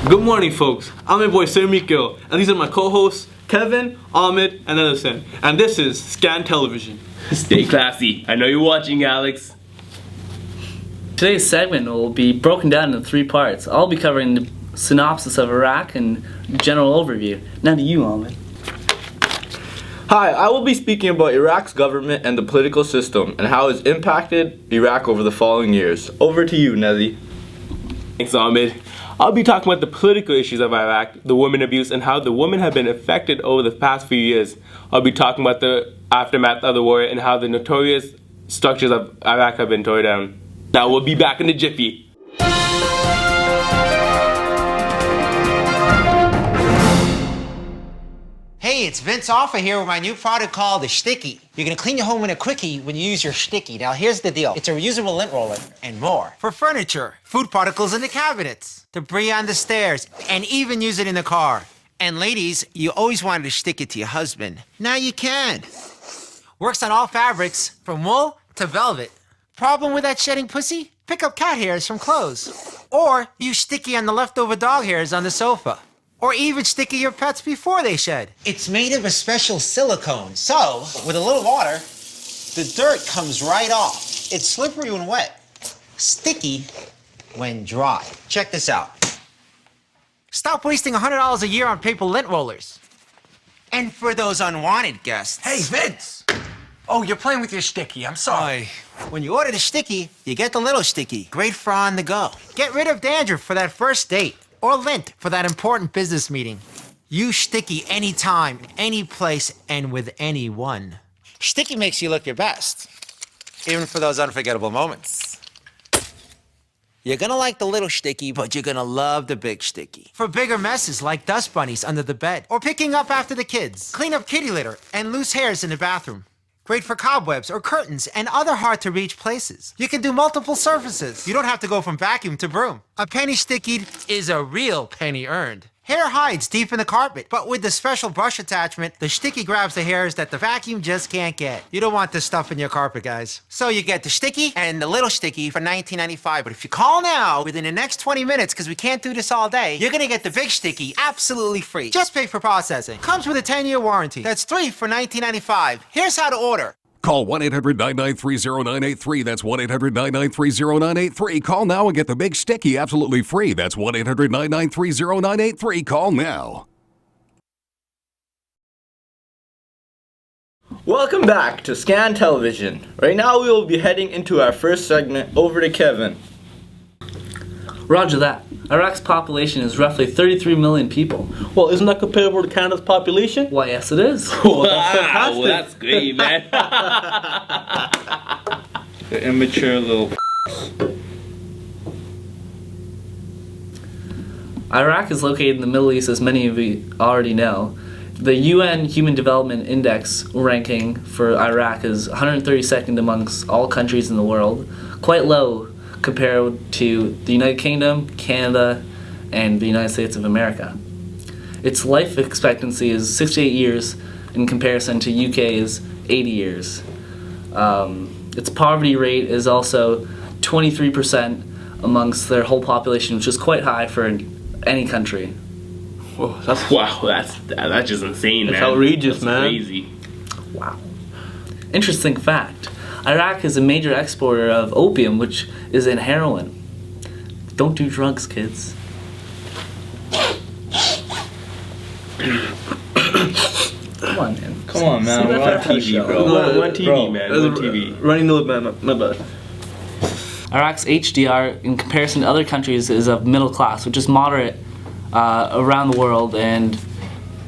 Good morning, folks. I'm your boy Surmeets, and these are my co-hosts Kevin, Ahmed, and Edison. And this is Scan Television. Stay classy. I know you're watching, Alex. Today's segment will be broken down into 3 parts. I'll be covering the synopsis of Iraq and general overview. Now to you, Ahmed. Hi, I will be speaking about Iraq's government and the political system and how it's impacted Iraq over the following years. Over to you, Nezzy. Thanks, Ahmed. I'll be talking about the political issues of Iraq, the women abuse, and how the women have been affected over the past few years. I'll be talking about the aftermath of the war and how the notorious structures of Iraq have been torn down. Now we'll be back in a jiffy. Hey, it's Vince Offa here with my new product called the Sticky. You're gonna clean your home in a quickie when you use your Sticky. Now here's the deal. It's a reusable lint roller and more. For furniture, food particles in the cabinets, debris on the stairs, and even use it in the car. And ladies, you always wanted to stick it to your husband. Now you can. Works on all fabrics, from wool to velvet. Problem with that shedding pussy? Pick up cat hairs from clothes. Or use Sticky on the leftover dog hairs on the sofa. Or even Sticky your pets before they shed. It's made of a special silicone, so with a little water, the dirt comes right off. It's slippery when wet, sticky when dry. Check this out. Stop wasting $100 a year on paper lint rollers. And for those unwanted guests. Hey, Vince! Oh, you're playing with your Sticky. I'm sorry. When you order the Sticky, you get the little Sticky. Great for on the go. Get rid of dandruff for that first date. Or lint for that important business meeting. Use Sticky anytime, any place, and with anyone. Sticky makes you look your best, even for those unforgettable moments. You're gonna like the little Sticky, but you're gonna love the big Sticky. For bigger messes like dust bunnies under the bed, or picking up after the kids. Clean up kitty litter and loose hairs in the bathroom. Great for cobwebs or curtains and other hard-to-reach places. You can do multiple surfaces. You don't have to go from vacuum to broom. A penny stickied is a real penny earned. Hair hides deep in the carpet, but with the special brush attachment, the Sticky grabs the hairs that the vacuum just can't get. You don't want this stuff in your carpet, guys. So you get the Sticky and the little Sticky for $19.95. But if you call now, within the next 20 minutes, because we can't do this all day, you're gonna get the big Sticky absolutely free. Just pay for processing. Comes with a 10-year warranty. That's 3 for $19.95. Here's how to order. Call 1-800-993-0983. That's 1-800-993-0983. Call now and get the big Sticky absolutely free. That's 1-800-993-0983. Call now. Welcome back to Scan Television. Right now we will be heading into our first segment. Over to Kevin. Roger that. Iraq's population is roughly 33 million people. Well, isn't that comparable to Canada's population? Why, yes it is. Well, that's fantastic. Wow, that's great, man. The immature little Iraq is located in the Middle East, as many of you already know. The UN Human Development Index ranking for Iraq is 132nd amongst all countries in the world, quite low compared to the United Kingdom, Canada, and the United States of America. Its life expectancy is 68 years in comparison to UK's 80 years. Its poverty rate is also 23% amongst their whole population, which is quite high for any country. Whoa, that's just insane, man. It's outrageous, that's man. Crazy. Wow. Interesting fact. Iraq is a major exporter of opium, which is in heroin. Don't do drugs, kids. Come on, man. Come on, man. See, We're that's on our TV, show. bro. We're on TV, man. We're on TV. Running the man, my bad. Iraq's HDR, in comparison to other countries, is of middle class, which is moderate around the world and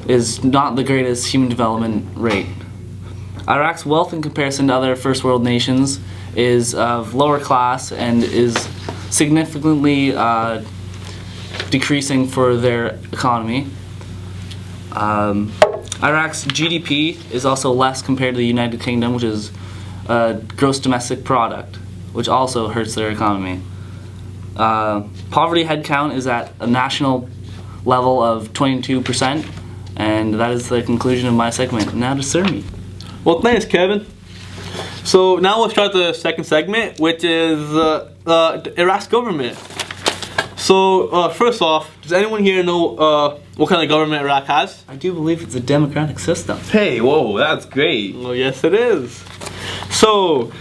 is not the greatest human development rate. Iraq's wealth in comparison to other first world nations is of lower class and is significantly decreasing for their economy. Iraq's GDP is also less compared to the United Kingdom, which is gross domestic product, which also hurts their economy. Poverty headcount is at a national level of 22%, and that is the conclusion of my segment. Now to Surmeets. Well, thanks, Kevin. So now we'll start the second segment, which is Iraq's government. So, first off, does anyone here know what kind of government Iraq has? I do believe it's a democratic system. Hey, whoa, that's great. Oh, yes, it is. So,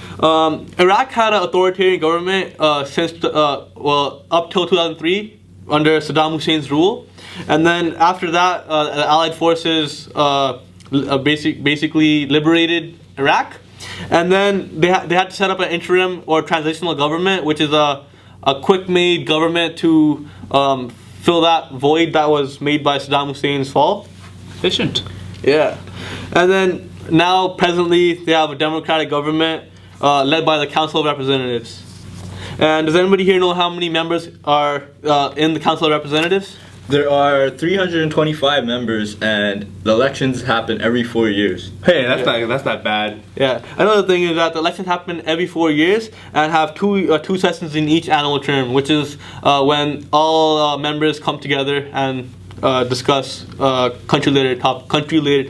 Iraq had an authoritarian government since, up till 2003 under Saddam Hussein's rule. And then after that, the Allied forces basically liberated Iraq. And then they had to set up an interim or transitional government, which is a quick-made government to fill that void that was made by Saddam Hussein's fall. Efficient. Yeah. And then now, presently, they have a democratic government led by the Council of Representatives. And does anybody here know how many members are in the Council of Representatives? There are 325 members, and the elections happen every 4 years. Hey, that's not bad. Yeah. Another thing is that the elections happen every 4 years and have two sessions in each annual term, which is when all members come together and discuss country-related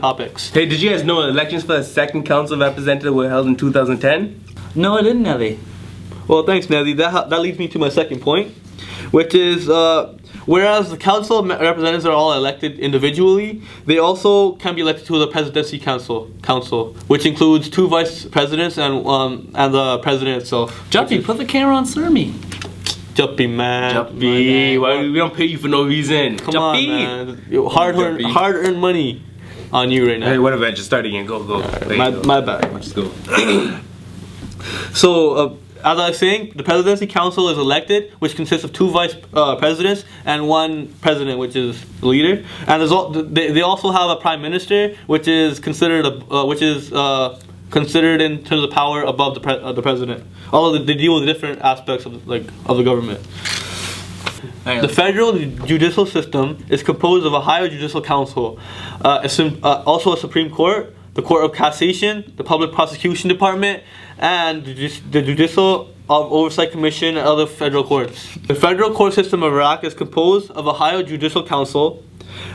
topics. Hey, did you guys know elections for the second Council of Representatives were held in 2010? No, I didn't, Nelly. Well, thanks, Nelly. That leads me to my second point, which is whereas the Council of Representatives are all elected individually, they also can be elected to the Presidency Council, which includes 2 vice presidents and the president itself. Juppy, put the camera on Surmeet. Juppy, man. Juppy, why we don't pay you for no reason? Come on, man. Hard-earned money on you right now. Hey, whatever, just start again. Go. My bad. Let's go. So, as I was saying, the Presidency Council is elected, which consists of 2 vice presidents and 1 president, which is the leader. And they also have a prime minister, which is considered considered in terms of power above the president. Although they deal with different aspects of the government. The federal judicial system is composed of a higher judicial council, also a Supreme Court, the Court of Cassation, the Public Prosecution Department, and the Judicial Oversight Commission and other federal courts. The federal court system of Iraq is composed of a higher judicial council,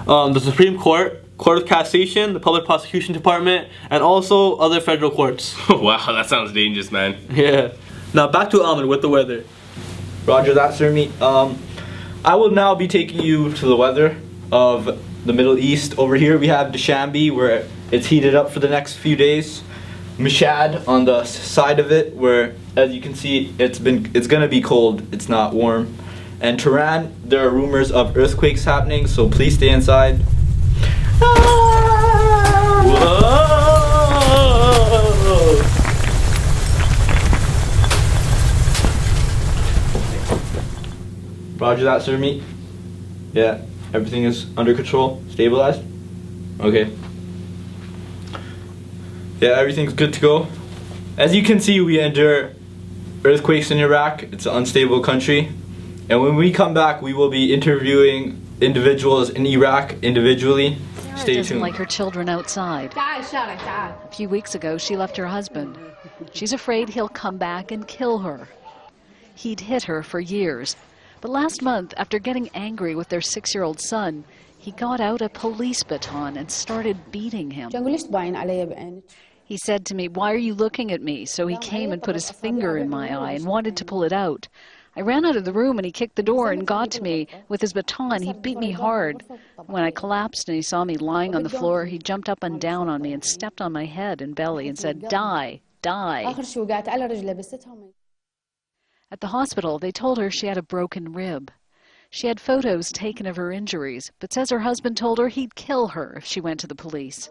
the Supreme Court, Court of Cassation, the Public Prosecution Department, and also other federal courts. Wow, that sounds dangerous, man. Yeah. Now back to Ahmed with the weather. Roger that, Surmeet. I will now be taking you to the weather of the Middle East. Over here we have Dushanbe, where it's heated up for the next few days. Mashhad on the side of it, where, as you can see, it's gonna be cold. It's not warm. And Tehran, there are rumors of earthquakes happening, so please stay inside. Roger that, Surmeet. Yeah, everything is under control, stabilized. Okay. Yeah, everything's good to go. As you can see, we endure earthquakes in Iraq. It's an unstable country. And when we come back, we will be interviewing individuals in Iraq individually. Stay doesn't tuned. like her children outside. A few weeks ago, she left her husband. She's afraid he'll come back and kill her. He'd hit her for years. But last month, after getting angry with their 6-year-old son, he got out a police baton and started beating him. He said to me, "Why are you looking at me?" So he came and put his finger in my eye and wanted to pull it out. I ran out of the room and he kicked the door and got to me with his baton. He beat me hard. When I collapsed and he saw me lying on the floor, he jumped up and down on me and stepped on my head and belly and said, "Die, die." At the hospital, they told her she had a broken rib. She had photos taken of her injuries, but says her husband told her he'd kill her if she went to the police.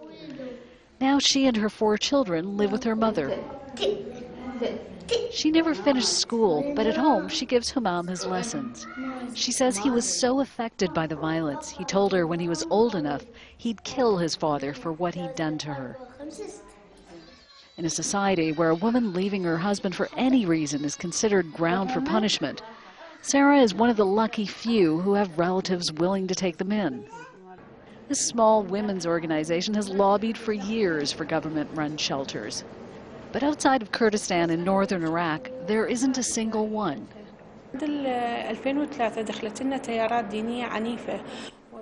Now she and her 4 children live with her mother. She never finished school, but at home she gives Humam his lessons. She says he was so affected by the violence, he told her when he was old enough, he'd kill his father for what he'd done to her. In a society where a woman leaving her husband for any reason is considered ground for punishment, Sarah is one of the lucky few who have relatives willing to take them in. This small women's organization has lobbied for years for government-run shelters. But outside of Kurdistan in northern Iraq, there isn't a single one.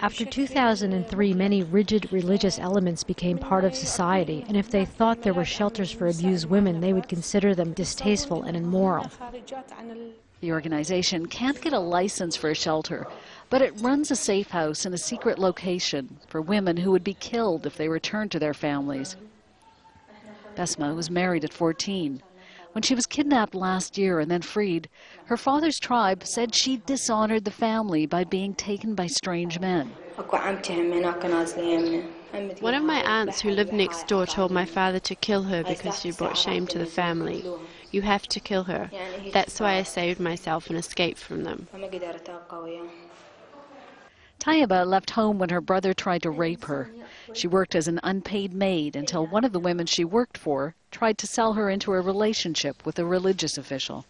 After 2003, many rigid religious elements became part of society, and if they thought there were shelters for abused women, they would consider them distasteful and immoral. The organization can't get a license for a shelter, but it runs a safe house in a secret location for women who would be killed if they returned to their families. Besma was married at 14. When she was kidnapped last year and then freed, her father's tribe said she dishonored the family by being taken by strange men. One of my aunts who lived next door told my father to kill her because she brought shame to the family. You have to kill her. That's why I saved myself and escaped from them. Tayyiba left home when her brother tried to rape her. She worked as an unpaid maid until one of the women she worked for tried to sell her into a relationship with a religious official.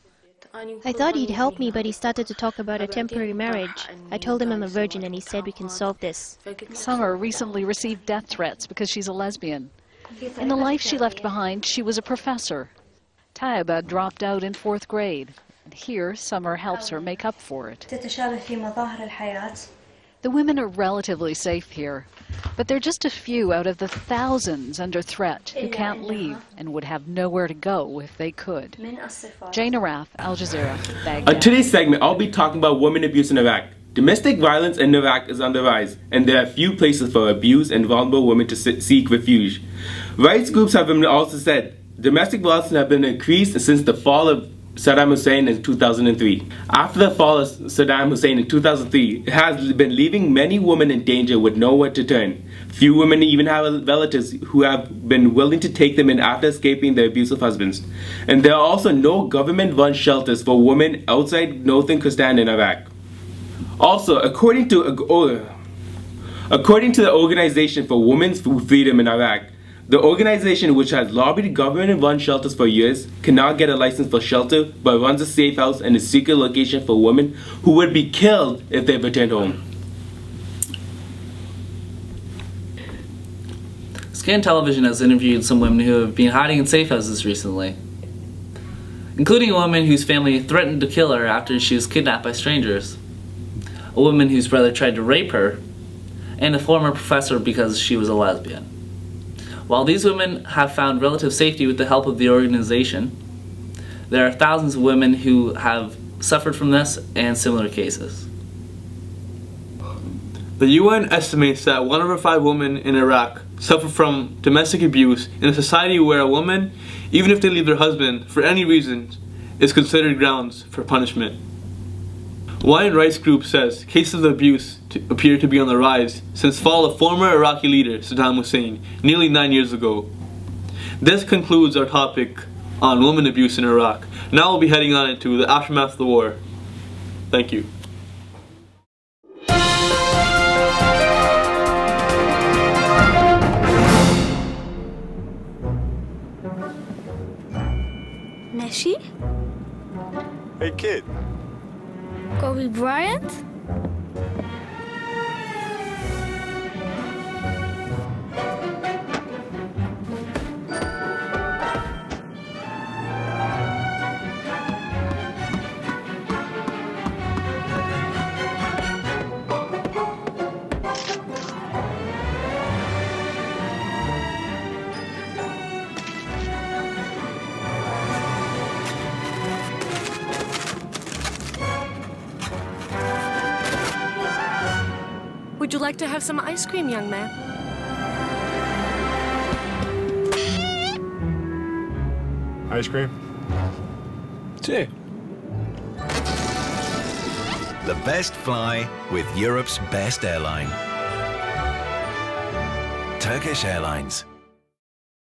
I thought he'd help me, but he started to talk about a temporary marriage. I told him I'm a virgin and he said we can solve this. Summer recently received death threats because she's a lesbian. In the life she left behind, she was a professor. Tayyiba dropped out in 4th grade. And here, Summer helps her make up for it. The women are relatively safe here, but they're just a few out of the thousands under threat who can't leave and would have nowhere to go if they could. Jane Araf, Al Jazeera, Baghdad. On today's segment, I'll be talking about women abuse in Iraq. Domestic violence in Iraq is on the rise, and there are few places for abused and vulnerable women to seek refuge. Rights groups have also said domestic violence has been increased since the fall of Saddam Hussein in 2003. After the fall of Saddam Hussein in 2003, it has been leaving many women in danger with nowhere to turn. Few women even have relatives who have been willing to take them in after escaping their abusive husbands. And there are also no government-run shelters for women outside northern Kurdistan in Iraq. Also, according to the Organization for Women's Freedom in Iraq, the organization, which has lobbied government-run shelters for years, cannot get a license for shelter, but runs a safe house and a secret location for women who would be killed if they returned home. Scan Television has interviewed some women who have been hiding in safe houses recently, including a woman whose family threatened to kill her after she was kidnapped by strangers, a woman whose brother tried to rape her, and a former professor because she was a lesbian. While these women have found relative safety with the help of the organization, there are thousands of women who have suffered from this and similar cases. The UN estimates that 1 over 5 women in Iraq suffer from domestic abuse in a society where a woman, even if they leave their husband for any reason, is considered grounds for punishment. One rights group says cases of abuse appear to be on the rise since fall of former Iraqi leader Saddam Hussein nearly 9 years ago. This concludes our topic on women abuse in Iraq. Now we'll be heading on into the aftermath of the war. Thank you. Nessie? Hey kid. Kobe Bryant? Would you like to have some ice cream, young man? Ice cream? Sure. The best fly with Europe's best airline. Turkish Airlines.